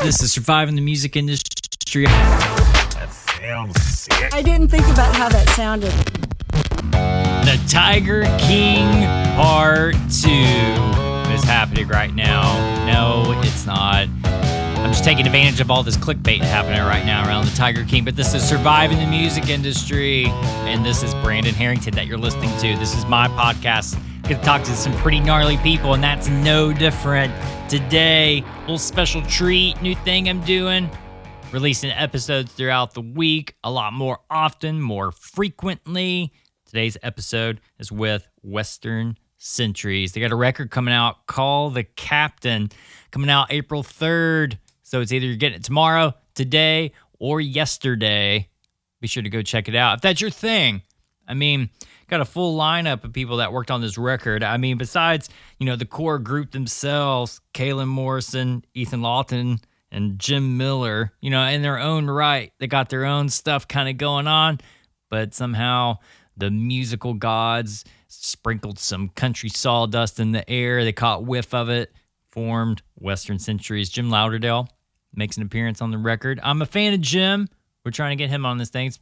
This is surviving the music industry. That sounds sick. I didn't think about how that sounded. The Tiger King Part 2 is happening right now. No, it's not. I'm just taking advantage of all this clickbait happening right now around the Tiger King, but this is surviving the music industry, and this is Brandon Harrington that you're listening to. This is my podcast. I get to talk to some pretty gnarly people, and that's no different today. Little special treat, new thing I'm doing. Releasing episodes throughout the week, a lot more often, more frequently. Today's episode is with Western Centuries. They got a record coming out called The Captain, coming out April 3rd. So it's either you're getting it tomorrow, today, or yesterday. Be sure to go check it out if that's your thing. I mean, got a full lineup of people that worked on this record. I mean, besides, the core group themselves, Cahalen, Morrison, Ethan Lawton, and Jim Miller, in their own right, they got their own stuff kind of going on, but somehow the musical gods sprinkled some country sawdust in the air. They caught whiff of it, formed Western Centuries. Jim Lauderdale makes an appearance on the record. I'm a fan of Jim. We're trying to get him on this thing. It's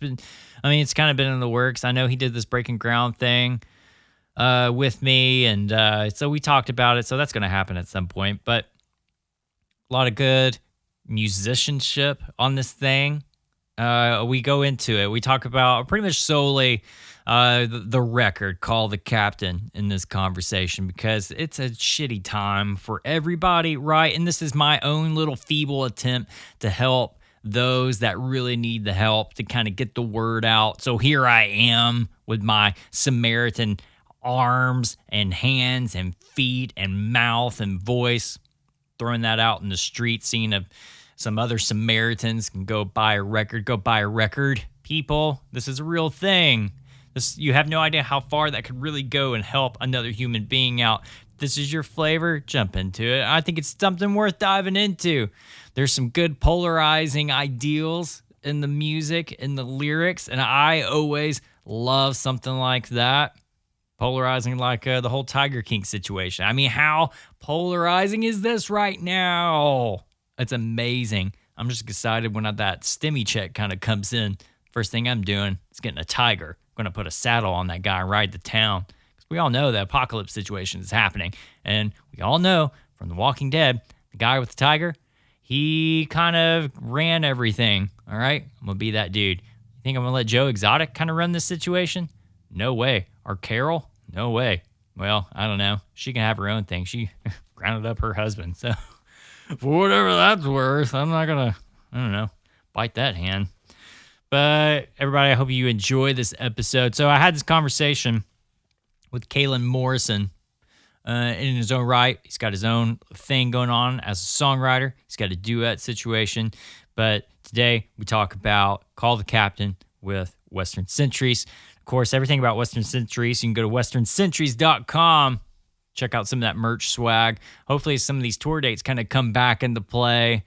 kind of been in the works. I know he did this Breaking Ground thing with me, and so we talked about it, so that's going to happen at some point. But a lot of good musicianship on this thing. We go into it. We talk about pretty much solely the record called The Captain in this conversation because it's a shitty time for everybody, right? And this is my own little feeble attempt to help those that really need the help to kind of get the word out. So here I am with my Samaritan arms and hands and feet and mouth and voice, throwing that out in the street, seeing some other Samaritans can go buy a record. Go buy a record, people. This is a real thing. You have no idea how far that could really go and help another human being out. If this is your flavor, jump into it. I think it's something worth diving into. There's some good polarizing ideals in the music, in the lyrics, and I always love something like that. Polarizing like the whole Tiger King situation. I mean, how polarizing is this right now? It's amazing. I'm just excited when that stimmy check kind of comes in. First thing I'm doing is getting a tiger. I'm going to put a saddle on that guy and ride to town. Because we all know the apocalypse situation is happening. And we all know from The Walking Dead, the guy with the tiger, he kind of ran everything. All right? I'm going to be that dude. You think I'm going to let Joe Exotic kind of run this situation? No way. Or Carol? No way. Well, I don't know. She can have her own thing. She grounded up her husband. So for whatever that's worth, I'm not going to, bite that hand. But everybody, I hope you enjoy this episode. So I had this conversation with Cahalen Morrison in his own right. He's got his own thing going on as a songwriter. He's got a duet situation. But today we talk about Call the Captain with Western Centuries. Of course, everything about Western Centuries, you can go to westerncenturies.com. Check out some of that merch swag. Hopefully some of these tour dates kind of come back into play.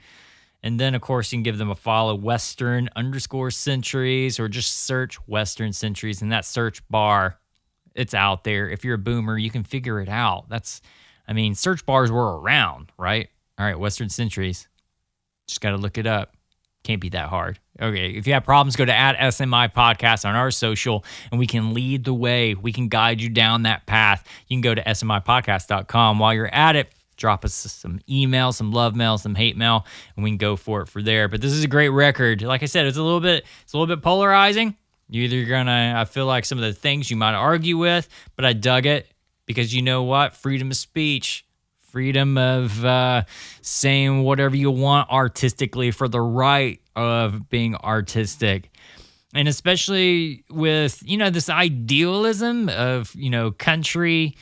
And then, of course, you can give them a follow, Western_Centuries, or just search Western Centuries in that search bar. It's out there. If you're a boomer, you can figure it out. Search bars were around, right? All right, Western Centuries. Just got to look it up. Can't be that hard. Okay, if you have problems, go to @SMI Podcast on our social, and we can lead the way. We can guide you down that path. You can go to smipodcast.com. While you're at it, drop us some email, some love mail, some hate mail, and we can go for it for there. But this is a great record. Like I said, it's a little bit polarizing. I feel like some of the things you might argue with, but I dug it because you know what? Freedom of speech. Freedom of saying whatever you want artistically for the right of being artistic. And especially with, this idealism of, country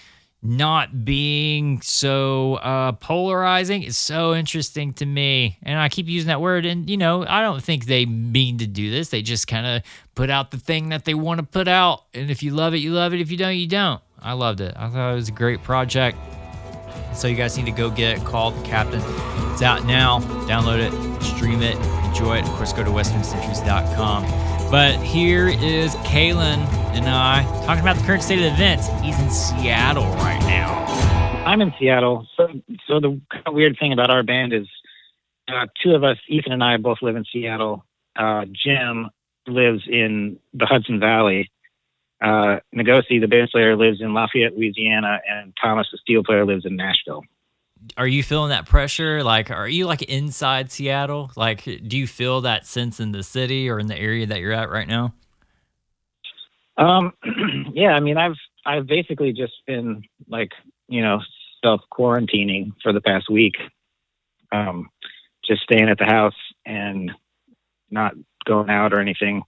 not being so polarizing is so interesting to me. And I keep using that word. And, I don't think they mean to do this. They just kind of put out the thing that they want to put out. And if you love it, you love it. If you don't, you don't. I loved it. I thought it was a great project. So you guys need to go get it, Called The Captain. It's out now. Download it, stream it, enjoy it. Of course, go to westerncenturies.com. But here is Cahalen and I talking about the current state of events. He's in Seattle right now. I'm in Seattle. So the kind of weird thing about our band is two of us, Ethan and I, both live in Seattle. Jim lives in the Hudson Valley. Ngozi, the bass player, lives in Lafayette, Louisiana, and Thomas, the steel player, lives in Nashville. Are you feeling that pressure? Like, are you like inside Seattle? Like, do you feel that sense in the city or in the area that you're at right now? Yeah, I mean, I've basically just been like, self quarantining for the past week. Just staying at the house and not going out or anything.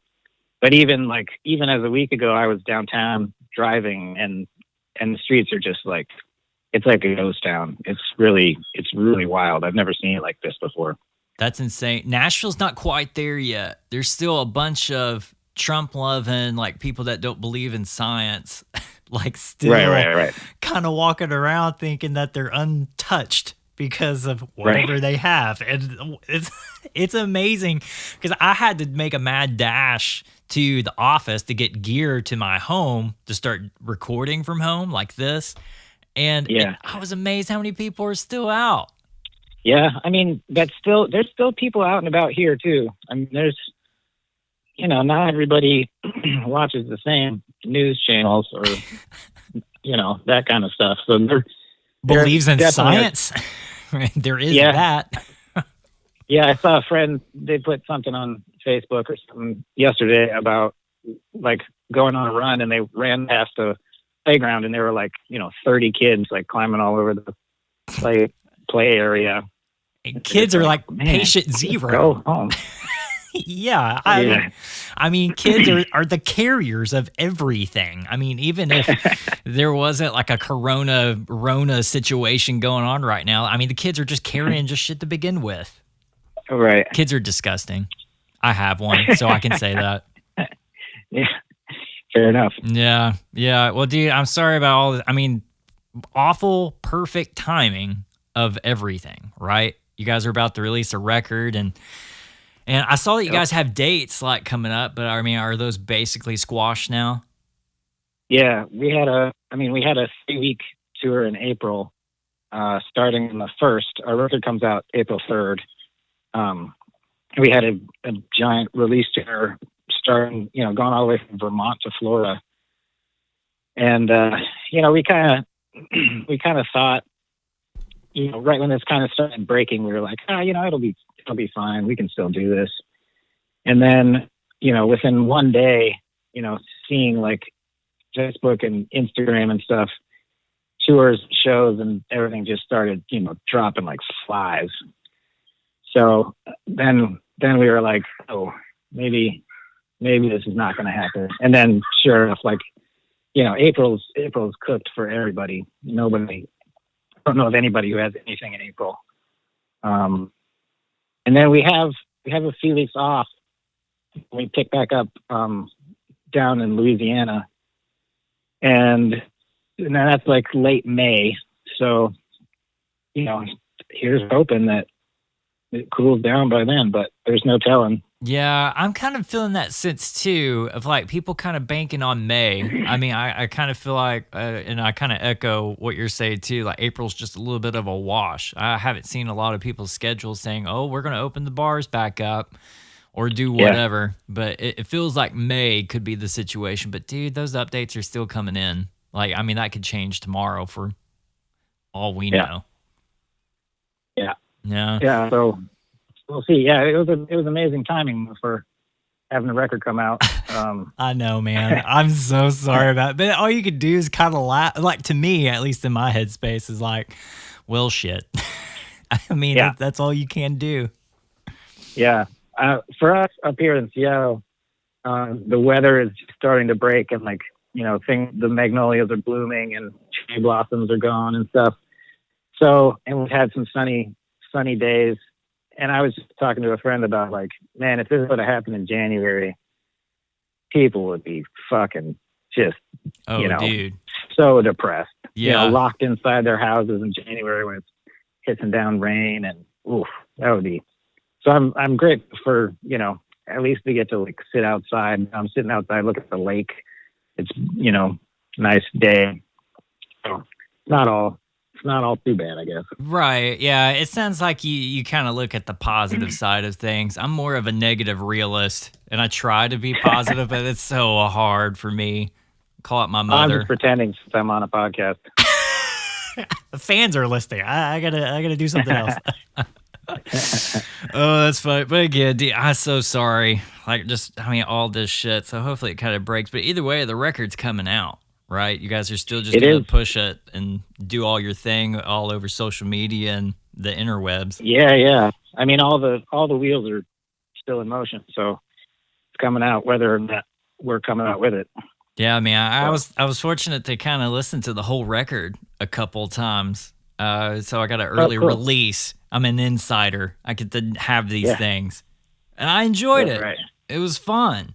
But even as a week ago, I was downtown driving, and the streets are just like, it's like a ghost town. It's really wild. I've never seen it like this before. That's insane. Nashville's not quite there yet. There's still a bunch of Trump-loving, like, people that don't believe in science, like, still right. kind of walking around thinking that they're untouched because of whatever they have. And it's amazing because I had to make a mad dash to the office to get gear to my home to start recording from home like this. And I was amazed how many people are still out. Yeah, I mean, there's still people out and about here too. I mean, there's, not everybody watches the same news channels or, that kind of stuff. So believes in science. There is that. Yeah, I saw a friend, they put something on Facebook or something yesterday about like going on a run, and they ran past a playground, and there were like, 30 kids like climbing all over the play area. And kids are like patient zero. Go home. Yeah. I mean, kids are the carriers of everything. I mean, even if there wasn't like a Rona situation going on right now, I mean, the kids are just carrying just shit to begin with. Right. Kids are disgusting. I have one, so I can say that. Yeah. Fair enough. Yeah. Yeah. Well, dude, I'm sorry about all this. I mean, awful, perfect timing of everything, right? You guys are about to release a record, and I saw that you guys have dates like coming up, but I mean, are those basically squashed now? Yeah, we had a 3-week tour in April, starting on the 1st. Our record comes out April 3rd. We had a giant release tour starting, going all the way from Vermont to Florida. And, we kind of thought, right when this kind of started breaking, we were like, it'll be fine. We can still do this. And then, within one day, seeing like Facebook and Instagram and stuff, tours, shows, and everything just started, dropping like flies. So then we were like, oh, maybe this is not going to happen. And then sure enough, like, April's cooked for everybody. I don't know of anybody who has anything in April. And then we have a few weeks off. We pick back up down in Louisiana, and then that's like late May. So, here's hoping that it cools down by then, but there's no telling. Yeah, I'm kind of feeling that sense too of like people kind of banking on May. I mean, I kind of feel like, and I kind of echo what you're saying too, like April's just a little bit of a wash. I haven't seen a lot of people's schedules saying, oh, we're going to open the bars back up or do whatever. Yeah. But it feels like May could be the situation. But dude, those updates are still coming in. Like, I mean, that could change tomorrow for all we know. Yeah. Yeah. Yeah. So we'll see. Yeah, it was amazing timing for having the record come out. I know, man. I'm so sorry about it. But all you could do is kind of laugh. Like, to me, at least in my headspace, is like, well, shit. I mean, that's all you can do. Yeah. For us up here in Seattle, the weather is starting to break, and like, the magnolias are blooming and cherry blossoms are gone and stuff. So, and we've had some sunny days. And I was just talking to a friend about like, man, if this would have happened in January, people would be fucking just, dude, so depressed. Yeah. Locked inside their houses in January when it's hissing down rain, and that would be. So I'm grateful for, at least we get to like sit outside. I'm sitting outside, look at the lake. It's, nice day. So it's not all not all too bad, I guess. Right. Yeah. It sounds like you kind of look at the positive side of things. I'm more of a negative realist, and I try to be positive, but it's so hard for me. Call it my I'm mother. just pretending since I'm on a podcast. The fans are listening. I gotta do something else. Oh, that's funny. But again, I'm so sorry. Like, all this shit. So hopefully it kind of breaks. But either way, the record's coming out, right? You guys are still just gonna push it and do all your thing all over social media and the interwebs. Yeah. I mean, all the wheels are still in motion, so it's coming out whether or not we're coming out with it. Yeah, I mean, I was fortunate to kind of listen to the whole record a couple times. So I got an early release. I'm an insider. I get to have these things, and I enjoyed it. Right. It was fun.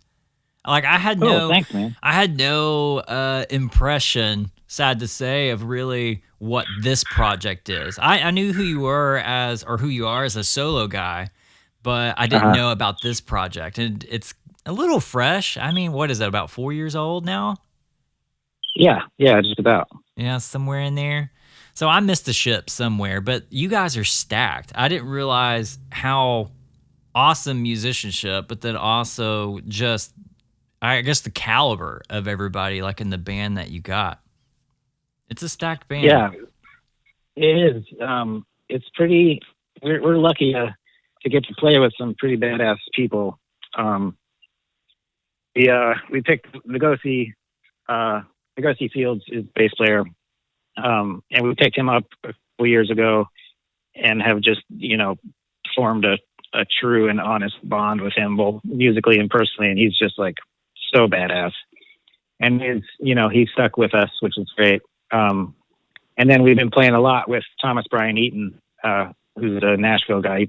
Like I had thanks, man. I had no impression, sad to say, of really what this project is. I knew who you were who you are as a solo guy, but I didn't know about this project, and it's a little fresh. I mean, what is it, about 4 years old now? Yeah, just about. Yeah, somewhere in there. So I missed the ship somewhere, but you guys are stacked. I didn't realize how awesome musicianship, but then also just, I guess, the caliber of everybody, like in the band that you got. It's a stacked band. Yeah, it is. It's pretty. We're lucky to get to play with some pretty badass people. We picked Lugosi. Lugosi Fields is bass player, and we picked him up a couple years ago, and have just formed a true and honest bond with him, both musically and personally. And he's just like so badass, and he's stuck with us, which is great. And then we've been playing a lot with Thomas Brian Eaton, who's a Nashville guy,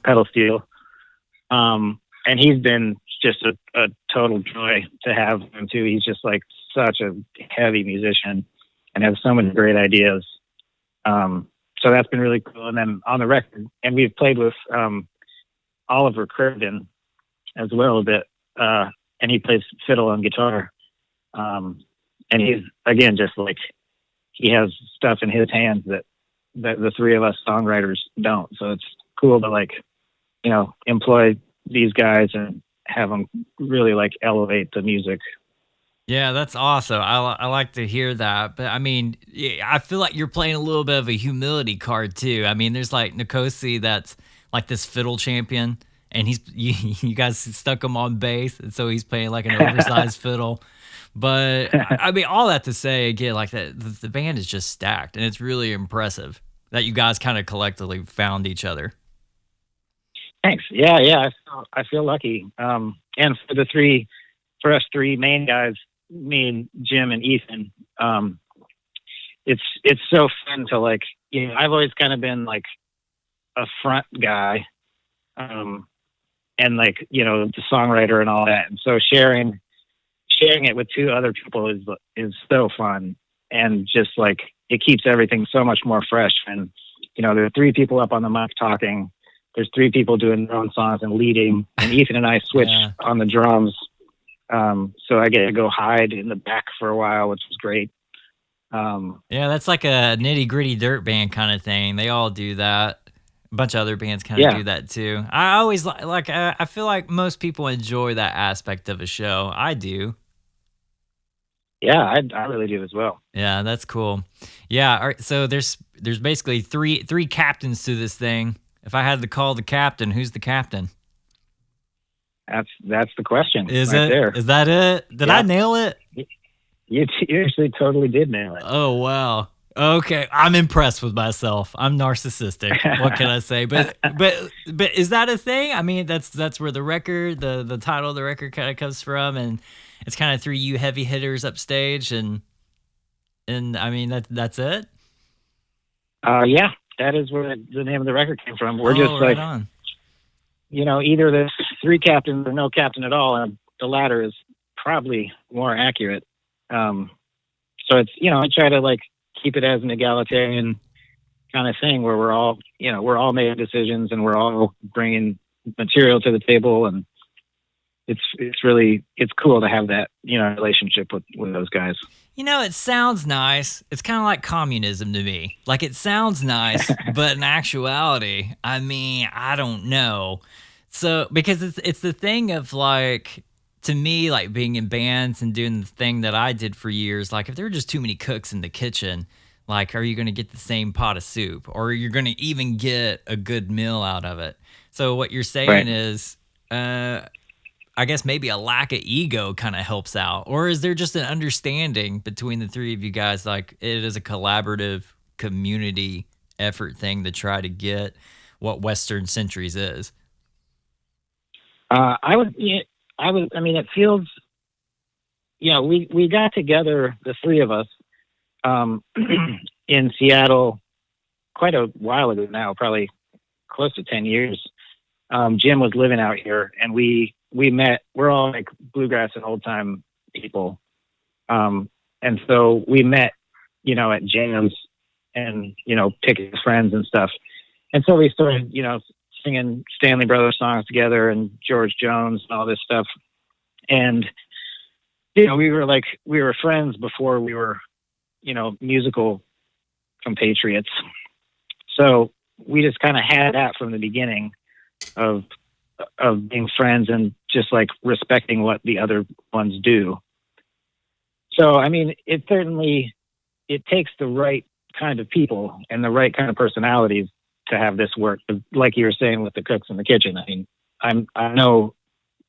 pedal steel, and he's been just a total joy to have him too. He's just like such a heavy musician and has so many great ideas. So that's been really cool. And then on the record, and we've played with Oliver Crittenden as well a bit, and he plays fiddle and guitar. And he's, again, just like, he has stuff in his hands that the three of us songwriters don't. So it's cool to employ these guys and have them really elevate the music. Yeah, that's awesome. I like to hear that. But I mean, I feel like you're playing a little bit of a humility card too. I mean, there's Nkosi that's like this fiddle champion, and you guys stuck him on bass, and so he's playing like an oversized fiddle. But I mean, all that to say, again, the band is just stacked, and it's really impressive that you guys kind of collectively found each other. Thanks. Yeah. I feel lucky. And for us three main guys, me and Jim and Ethan, it's so fun to I've always kind of been like a front guy, and the songwriter and all that. And so sharing it with two other people is so fun, and just it keeps everything so much more fresh. And there are three people up on the mic talking. There's three people doing their own songs and leading, and Ethan and I switch on the drums. So I get to go hide in the back for a while, which was great. Yeah, that's like a nitty gritty dirt band kind of thing. They all do that. A bunch of other bands kind of do that too. I always I feel like most people enjoy that aspect of a show. I do. Yeah, I really do as well. Yeah, that's cool. Yeah, all right, so there's basically three captains to this thing. If I had to call the captain, who's the captain? That's the question. Is right it? There. Is that it? Did I nail it? You actually totally did nail it. Oh, wow. Okay, I'm impressed with myself. I'm narcissistic. What can I say? But is that a thing? I mean, that's where the record, the title of the record kind of comes from, and it's kind of three you heavy hitters upstage, and I mean that's it. Yeah, that is where the name of the record came from. We're just right on. Either there's three captains or no captain at all, and the latter is probably more accurate. So it's I try to keep it as an egalitarian kind of thing where we're all making decisions and we're all bringing material to the table, and it's cool to have that, relationship with those guys. It sounds nice. It's kind of like communism to me. Like, it sounds nice, but in actuality, I mean, I don't know. So, because it's the thing of, like, to me, like, being in bands and doing the thing that I did for years, like, if there are just too many cooks in the kitchen, like, are you going to get the same pot of soup? Or you're going to even get a good meal out of it? So what you're saying Right. is, I guess maybe a lack of ego kind of helps out. Or is there just an understanding between the three of you guys, like it is a collaborative community effort thing to try to get what Western Centuries is? I mean, it feels, we got together, the three of us, in Seattle quite a while ago now, probably close to 10 years. Jim was living out here, and we met. We're all like bluegrass and old time people, and so we met, at jams and picking friends and stuff. And so we started, singing Stanley Brothers songs together and George Jones and all this stuff. And we were friends before we were, musical compatriots. So we just kind of had that from the beginning of being friends and just like respecting what the other ones do. So, I mean, it takes the right kind of people and the right kind of personalities to have this work. Like you were saying with the cooks in the kitchen. I mean, I know,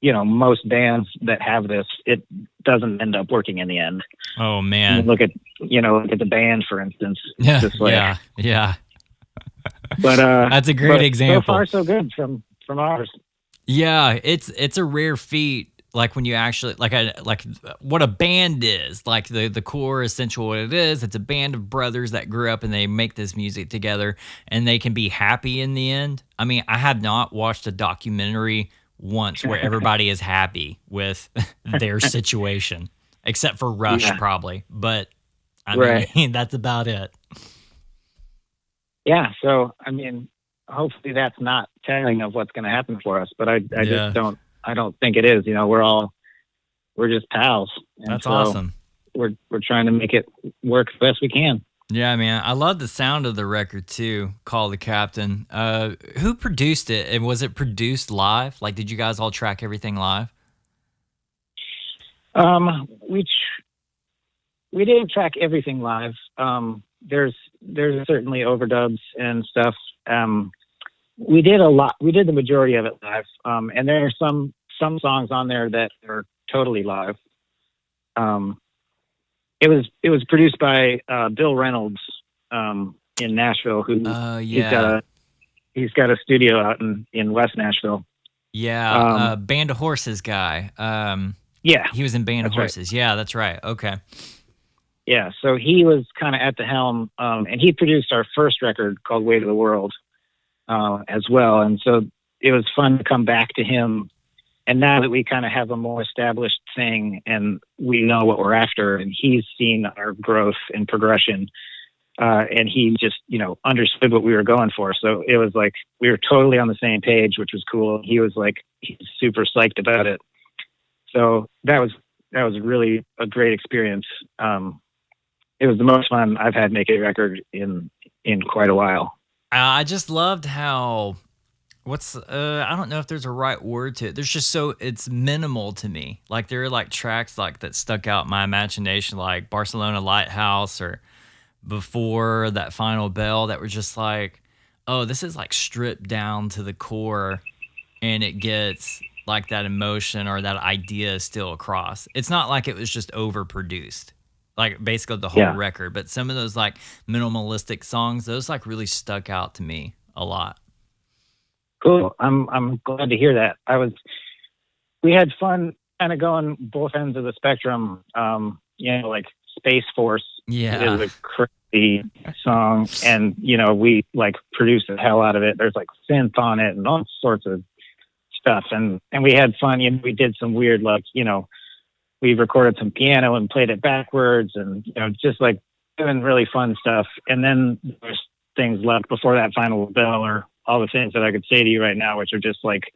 most bands that have this, it doesn't end up working in the end. Oh man. Look at the band, for instance. Yeah. Just like, yeah. But that's a great example. So far, so good from ours. Yeah, it's a rare feat. Like when you actually like what a band is. Like the core essential what it is. It's a band of brothers that grew up and they make this music together and they can be happy in the end. I mean, I have not watched a documentary once where everybody is happy with their situation, except for Rush probably. But I mean, that's about it. Yeah. So I mean, hopefully that's not telling of what's going to happen for us, but I just don't think it is. We're just pals. That's awesome. We're trying to make it work the best we can. Yeah, man. I love the sound of the record too. Call the Captain. Who produced it? And was it produced live? Like, did you guys all track everything live? We didn't track everything live. There's certainly overdubs and stuff. We did a lot. We did the majority of it live. And there are some songs on there that are totally live. It was produced by Bill Reynolds in Nashville, who he's got a studio out in West Nashville. Yeah, Band of Horses guy. Yeah, he was in Band of Horses. Right. Yeah, that's right. Okay. Yeah, so he was kind of at the helm, and he produced our first record called "Way to the World" as well. And so it was fun to come back to him. And now that we kind of have a more established thing and we know what we're after, and he's seen our growth and progression, and he just, understood what we were going for. So it was like we were totally on the same page, which was cool. He's super psyched about it. So that was really a great experience. It was the most fun I've had making a record in quite a while. I just loved how I don't know if there's a right word to it. There's just it's minimal to me. Like there are like tracks like that stuck out in my imagination, like Barcelona Lighthouse or Before That Final Bell, that were just like, oh, this is like stripped down to the core and it gets like that emotion or that idea is still across. It's not like it was just overproduced, like basically the whole record, but some of those like minimalistic songs, those like really stuck out to me a lot. Cool. I'm glad to hear that. We had fun kind of going both ends of the spectrum. Like Space Force is a crazy song, and we like produced the hell out of it. There's like synth on it and all sorts of stuff, and we had fun. We did some weird we recorded some piano and played it backwards, and just like doing really fun stuff. And then there's things left Before That Final Bell, or all the things that I could say to you right now, which are just like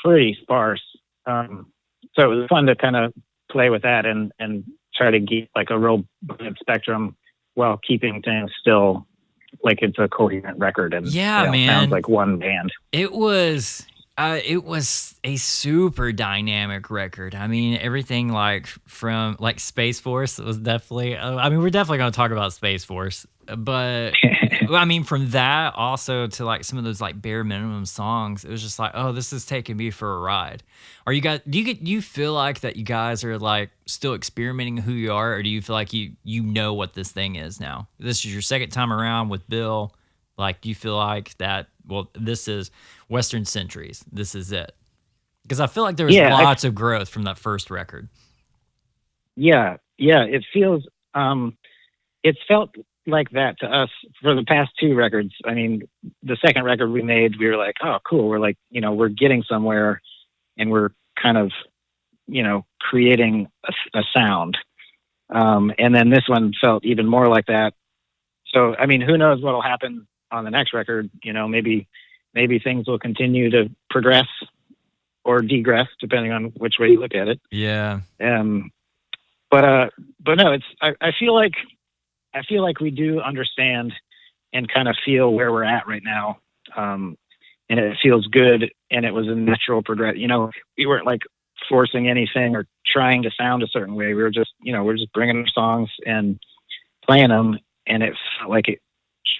pretty sparse. so it was fun to kind of play with that and try to get like a real broad spectrum while keeping things still like it's a coherent record and Yeah, man. sounds like one band. It was a super dynamic record. I mean, everything like from like Space Force was definitely. I mean, we're definitely going to talk about Space Force, but I mean, from that also to like some of those like bare minimum songs, it was just like, oh, this is taking me for a ride. Are you guys? Do you feel like that you guys are like still experimenting who you are, or do you feel like you know what this thing is now? This is your second time around with Bill. Like, do you feel like that? Well, this is Western Centuries. This is it. Because I feel like there was lots of growth from that first record. Yeah. It feels, it's felt like that to us for the past two records. I mean, the second record we made, we were like, oh, cool. We're like, we're getting somewhere and we're kind of, creating a sound. And then this one felt even more like that. So, I mean, who knows what'll happen on the next record? Maybe things will continue to progress or degress depending on which way you look at it. Yeah. But no, I feel like we do understand and kind of feel where we're at right now. And it feels good. And it was a natural progress. We weren't like forcing anything or trying to sound a certain way. We were just, we're just bringing our songs and playing them. And it felt like it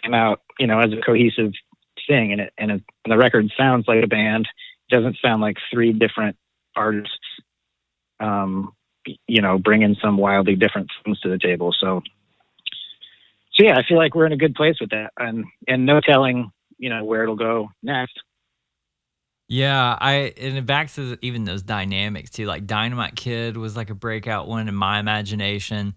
came out, as a cohesive thing. And the record sounds like a band. It doesn't sound like three different artists, bringing some wildly different things to the table. So yeah, I feel like we're in a good place with that, and no telling, where it'll go next. Yeah, and back to even those dynamics too. Like Dynamite Kid was like a breakout one in my imagination.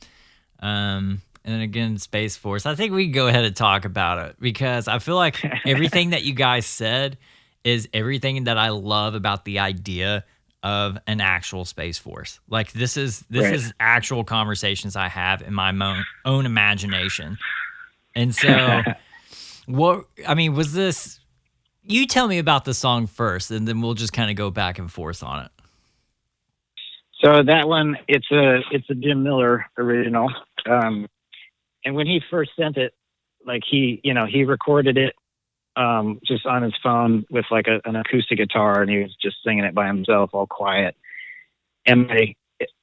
And then again, Space Force. I think we can go ahead and talk about it because I feel like everything that you guys said is everything that I love about the idea of an actual Space Force. Like this is actual conversations I have in my own imagination. And so was this, you tell me about the song first and then we'll just kind of go back and forth on it. So that one, it's a Jim Miller original. And when he first sent it, like he recorded it just on his phone with like an acoustic guitar, and he was just singing it by himself, all quiet. And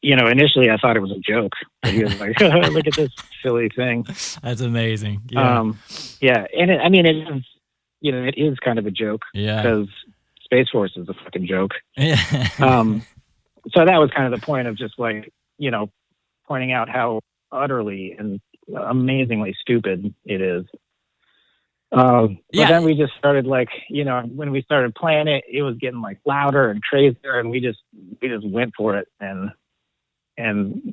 initially I thought it was a joke. He was like, "Look at this silly thing." That's amazing. Yeah, yeah, and it is kind of a joke. Yeah, because Space Force is a fucking joke. Yeah. So that was kind of the point of just like pointing out how utterly and amazingly stupid it is. But then we just started like, when we started playing it, it was getting like louder and crazier, and we just went for it and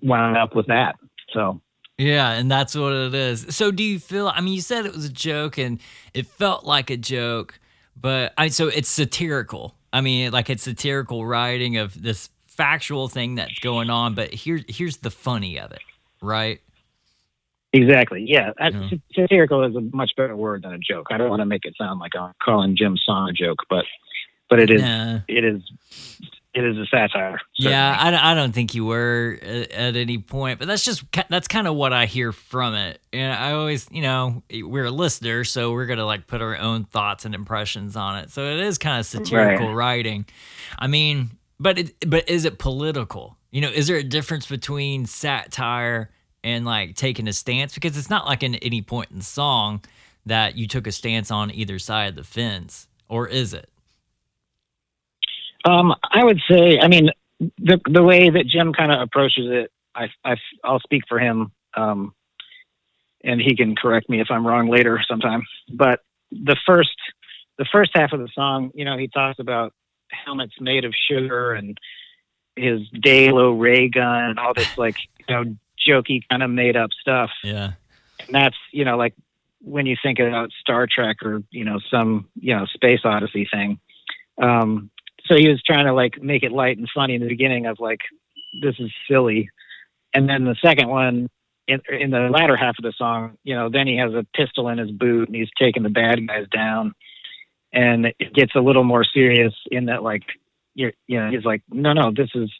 wound up with that. So yeah, and that's what it is. So do you feel, I mean, you said it was a joke and it felt like a joke, but so it's satirical. I mean, like it's satirical writing of this factual thing that's going on, but here's the funny of it, right? Exactly. Yeah. Satirical is a much better word than a joke. I don't want to make it sound like I'm calling Jim's song a joke, but it is. Nah. It is a satire. Certainly. Yeah, I don't think you were at any point, but that's kind of what I hear from it. And I always, we're a listener, so we're gonna like put our own thoughts and impressions on it. So it is kind of satirical writing. I mean, but is it political? Is there a difference between satire and like taking a stance? Because it's not like in any point in the song that you took a stance on either side of the fence, or is it? I would say, I mean, the way that Jim kind of approaches it, I'll speak for him, and he can correct me if I'm wrong later sometime. But the first half of the song, he talks about helmets made of sugar and his Dalo ray gun and all this like, jokey kind of made up stuff. Yeah. And that's, like when you think about Star Trek or, some, Space Odyssey thing. So he was trying to like make it light and funny in the beginning of like, this is silly. And then the second one in the latter half of the song, then he has a pistol in his boot and he's taking the bad guys down, and it gets a little more serious in that, like, he's like, no, this is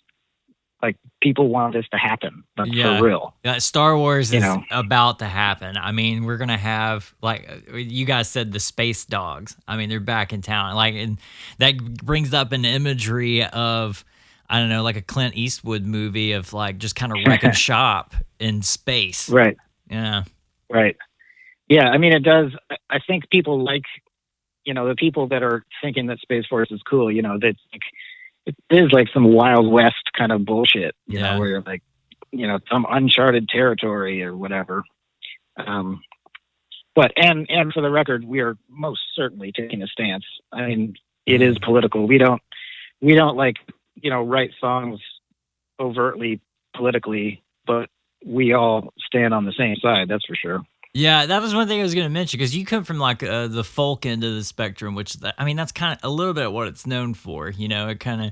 like people want this to happen, like Yeah. for real. Yeah, Star Wars You is know. about to happen. I mean, we're gonna have, like you guys said, the space dogs. I mean, they're back in town. Like, and that brings up an imagery of, I don't know, like a Clint Eastwood movie of like just kind of wrecking shop in space. Right. Yeah. Right. Yeah. I mean, it does. I think people like, you know, the people that are thinking that Space Force is cool, you know, that's like, it is like some Wild West kind of bullshit, you Yeah. know, where you're like, you know, some uncharted territory or whatever. But for the record, we are most certainly taking a stance. I mean, it is political. We don't like, you know, write songs overtly politically, but we all stand on the same side. That's for sure. Yeah, that was one thing I was going to mention, because you come from like the folk end of the spectrum, which I mean, that's kind of a little bit what it's known for. You know, it kind of,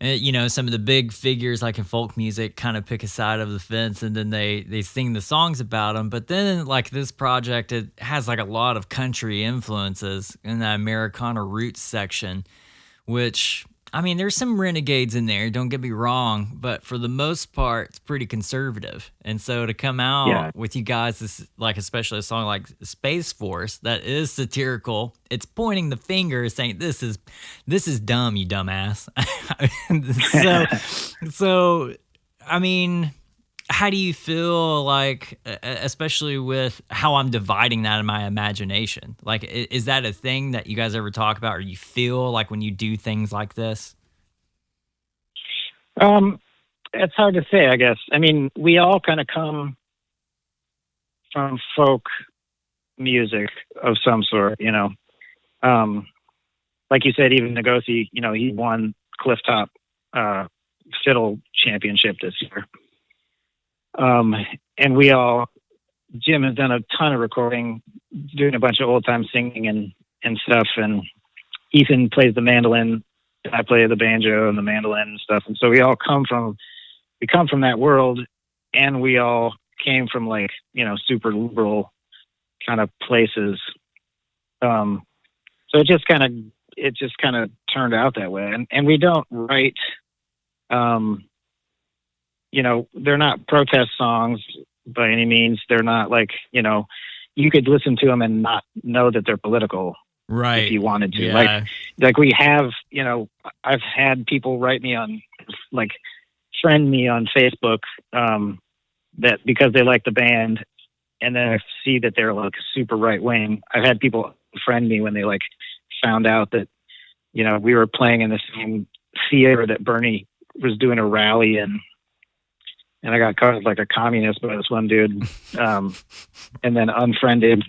you know, some of the big figures like in folk music kind of pick a side of the fence, and then they sing the songs about them. But then like this project, it has like a lot of country influences in that Americana roots section, which, I mean, there's some renegades in there, don't get me wrong, but for the most part, it's pretty conservative. And so to come out with you guys, this, like, especially a song like Space Force, that is satirical, it's pointing the finger saying, this is dumb, you dumbass. so, I mean, how do you feel, like, especially with how I'm dividing that in my imagination? Like, is that a thing that you guys ever talk about, or you feel like when you do things like this? It's hard to say, I guess. I mean, we all kind of come from folk music of some sort, you know. Like you said, even Ngozi, you know, he won Clifftop fiddle championship this year. And we all, Jim has done a ton of recording, doing a bunch of old time singing and stuff. And Ethan plays the mandolin. I play the banjo and the mandolin and stuff. And so we come from that world, and we all came from, like, you know, super liberal kind of places. So it just kind of turned out that way. And we don't write, you know, they're not protest songs by any means. They're not like, you know, you could listen to them and not know that they're political, right, if you wanted to. Yeah. Like we have, you know, I've had people write me on, like, friend me on Facebook, that because they like the band, and then I see that they're like super right wing. I've had people friend me when they like found out that, you know, we were playing in the same theater that Bernie was doing a rally in. And I got caught as like a communist by this one dude, and then unfriended.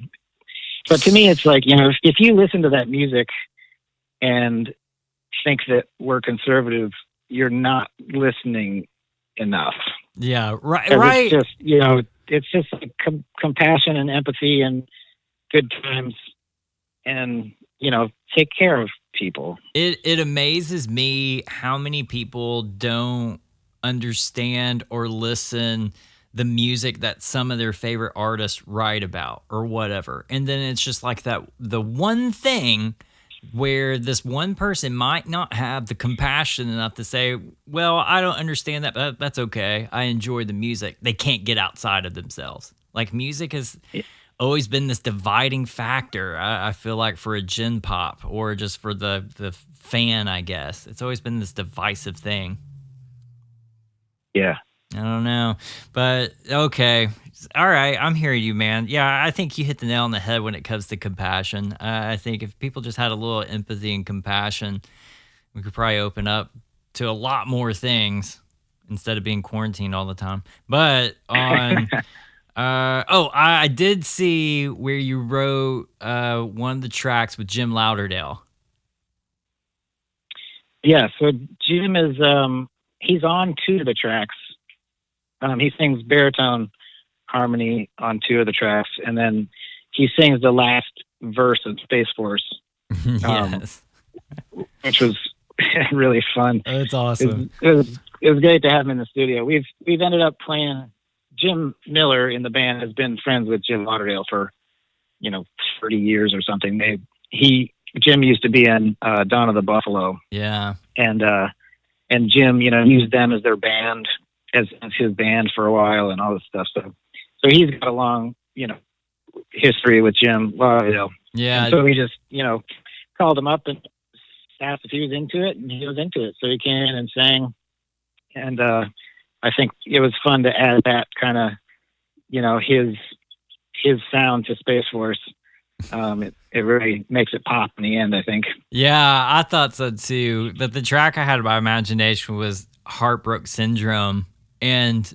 But to me, it's like, you know, if you listen to that music and think that we're conservative, you're not listening enough. Yeah, right. It's just, you know, it's just like compassion and empathy and good times, and, you know, take care of people. It amazes me how many people don't understand or listen the music that some of their favorite artists write about or whatever. And then it's just like that, the one thing where this one person might not have the compassion enough to say, well, I don't understand that, but that's okay. I enjoy the music. They can't get outside of themselves. Like, music has always been this dividing factor, I feel like, for a gen pop or just for the fan, I guess. It's always been this divisive thing. Yeah. I don't know, but okay. All right, I'm hearing you, man. Yeah, I think you hit the nail on the head when it comes to compassion. I think if people just had a little empathy and compassion, we could probably open up to a lot more things instead of being quarantined all the time. But on, I did see where you wrote one of the tracks with Jim Lauderdale. Yeah, so Jim is, he's on two of the tracks. He sings baritone harmony on two of the tracks, and then he sings the last verse of Space Force, Yes. which was really fun. That's awesome. It was great to have him in the studio. We've ended up playing. Jim Miller in the band has been friends with Jim Lauderdale for, 30 years or something. Jim used to be in Dawn of the Buffalo. Yeah. And and Jim, used them as their band, as his band for a while, and all this stuff. So he's got a long, history with Jim. Well, Yeah. And so we just, called him up and asked if he was into it, and he was into it. So he came in and sang, and I think it was fun to add that kind of, his sound to Space Force. It really makes it pop in the end, I think. Yeah, I thought so too. But the track I had in my imagination was Heartbroken Syndrome. And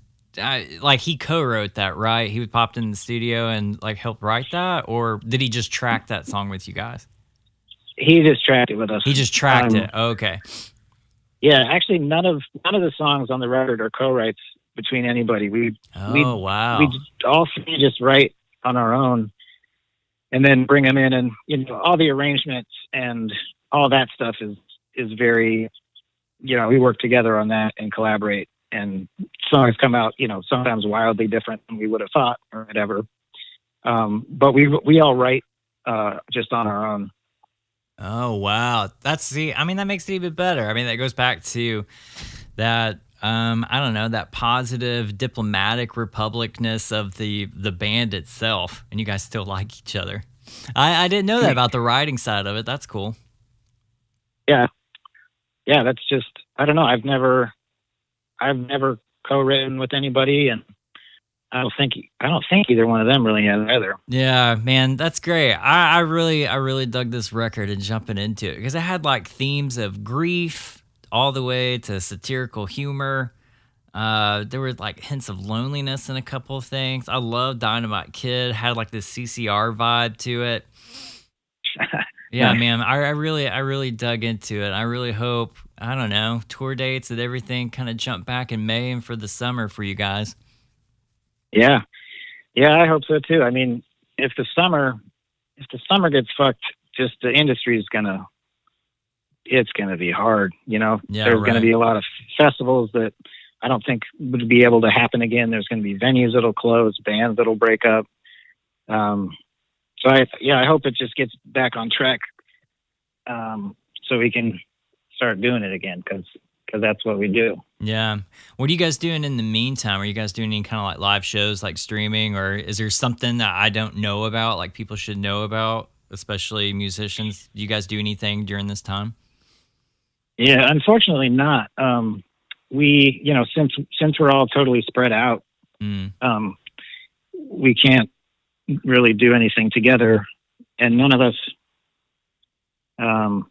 he co-wrote that, right? He popped in the studio and helped write that? Or did he just track that song with you guys? He just tracked it with us. He just tracked it. Okay. Yeah, actually, none of the songs on the record are co-writes between anybody. Wow. We all three just write on our own, and then bring them in, and all the arrangements and all that stuff is very, we work together on that and collaborate, and songs come out, sometimes wildly different than we would have thought or whatever. But we all write just on our own. Oh, wow. That makes it even better. That goes back to that, I don't know, that positive diplomatic republicness of the band itself, and you guys still like each other. I didn't know that about the writing side of it. That's cool. Yeah. Yeah, that's just, I don't know. I've never co-written with anybody, and I don't think either one of them really has either. Yeah, man, that's great. I really dug this record and jumping into it because it had themes of grief all the way to satirical humor. There were hints of loneliness in a couple of things. I love Dynamite Kid. Had this CCR vibe to it. Yeah, man, I really dug into it. I really hope, I don't know, tour dates and everything kind of jump back in May and for the summer for you guys. Yeah, I hope so too. If the summer gets fucked, just the industry is it's gonna be hard. Yeah, there's right. gonna be a lot of festivals that I don't think would be able to happen again. There's gonna be venues that'll close, bands that'll break up. So I hope it just gets back on track, so we can start doing it again, because that's what we do. Yeah. What are you guys doing in the meantime? Are you guys doing any kind of live shows, streaming, or is there something that I don't know about, people should know about, especially musicians? Do you guys do anything during this time? Yeah, unfortunately not. We, since we're all totally spread out, we can't really do anything together, and none of us, I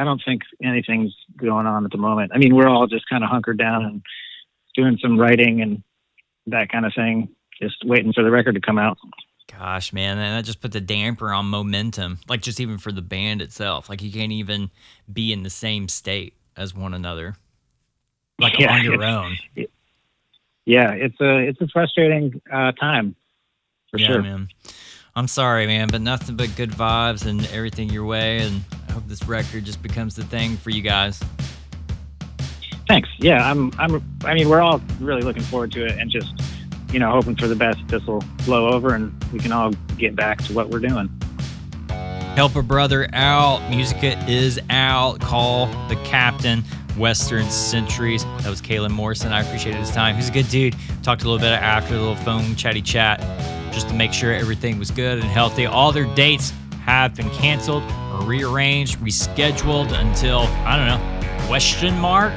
don't think anything's going on at the moment. We're all just kind of hunkered down and doing some writing and that kind of thing, just waiting for the record to come out. Gosh, man, that just put the damper on momentum, just even for the band itself. You can't even be in the same state as one another, on your own. Yeah, it's a frustrating time, for sure. Man. I'm sorry, man, but nothing but good vibes and everything your way, and I hope this record just becomes the thing for you guys. Thanks. Yeah, we're all really looking forward to it, and just, hoping for the best. This will blow over and we can all get back to what we're doing. Help a brother out. Musica is out. Call the captain. Western Centuries. That was Cahalen Morrison. I appreciated his time. He's a good dude. Talked a little bit after, a little phone chatty chat, just to make sure everything was good and healthy. All their dates have been canceled or rearranged, rescheduled until, I don't know, question mark.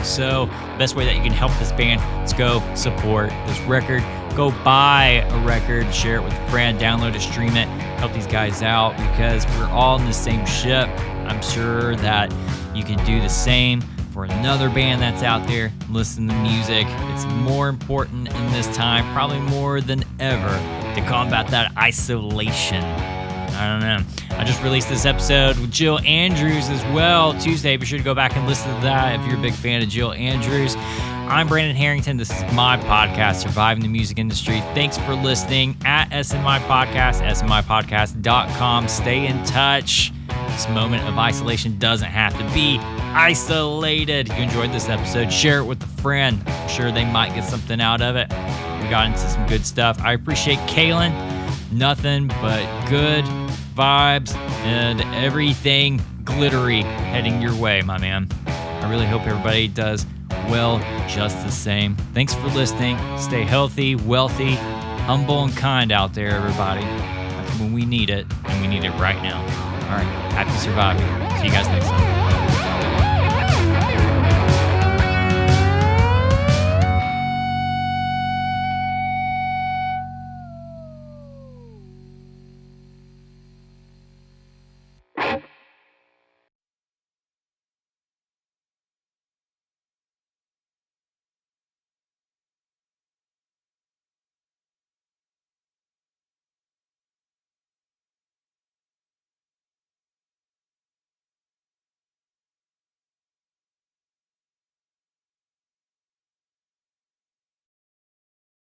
So the best way that you can help this band is go support this record. Go buy a record, share it with a friend, download it, stream it, help these guys out, because we're all in the same ship. I'm sure that you can do the same for another band that's out there. Listen to music. It's more important in this time, probably more than ever, to combat that isolation. I don't know. I just released this episode with Jill Andrews as well Tuesday. Be sure to go back and listen to that if you're a big fan of Jill Andrews. I'm Brandon Harrington. This is my podcast, Surviving the Music Industry. Thanks for listening at SMI Podcast, smipodcast.com. Stay in touch. This moment of isolation doesn't have to be isolated. If you enjoyed this episode, share it with a friend. I'm sure they might get something out of it. We got into some good stuff. I appreciate Cahalen. Nothing but good vibes and everything glittery heading your way, my man. I really hope everybody does well just the same. Thanks for listening. Stay healthy, wealthy, humble, and kind out there, everybody. That's when we need it, and we need it right now. All right, happy surviving. See you guys next time.